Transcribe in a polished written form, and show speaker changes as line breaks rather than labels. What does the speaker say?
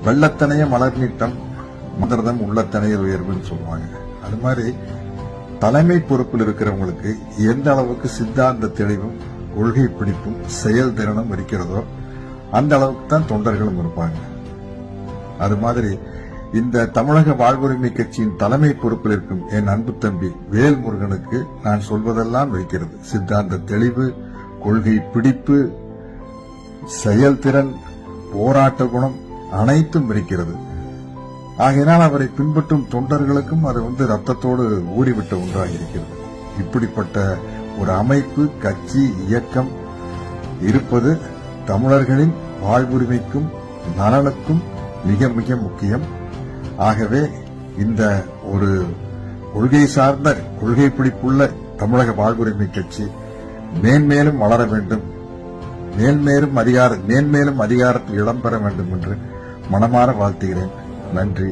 வெள்ளத்தனைய மலர் நீட்டம் மந்திரதம் உள்ளத்தனைய உயர்வுன்னு சொல்லுவாங்க. அது மாதிரி தலைமை பொறுப்பில் இருக்கிறவங்களுக்கு எந்த அளவுக்கு சித்தாந்த தெளிவும் கொள்கை பிடிப்பும் செயல்திறனும் இருக்கிறதோ அந்த அளவுக்கு தான் தொண்டர்களும் இருப்பாங்க. அது மாதிரி இந்த தமிழக வாழ்வுரிமை கட்சியின் தலைமை பொறுப்பில் இருக்கும் என் அன்பு தம்பி வேல்முருகனுக்கு நான் சொல்வதெல்லாம் இருக்கிறது. சித்தாந்த தெளிவு, கொள்கை பிடிப்பு, செயல்திறன், போராட்ட குணம் அனைத்தும் இருக்கிறது. ஆகையினால் அவரை பின்பற்றும் தொண்டர்களுக்கும் அது ரத்தத்தோடு ஊறிவிட்ட ஒன்றாக இருக்கிறது. இப்படிப்பட்ட ஒரு அமைப்பு, கட்சி, இயக்கம் இருப்பது தமிழர்களின் வாழ்வுரிமைக்கும் நலனுக்கும் மிக மிக முக்கியம். ஆகவே இந்த ஒரு கொள்கை சார்ந்த, கொள்கை பிடிப்புள்ள தமிழக வாழ்வுரிமை கட்சி மேன்மேலும் வளர வேண்டும், மேன்மேலும் அதிகாரத்தில் இடம்பெற வேண்டும் என்று மனமாற வாழ்த்துகிறேன். நன்றி.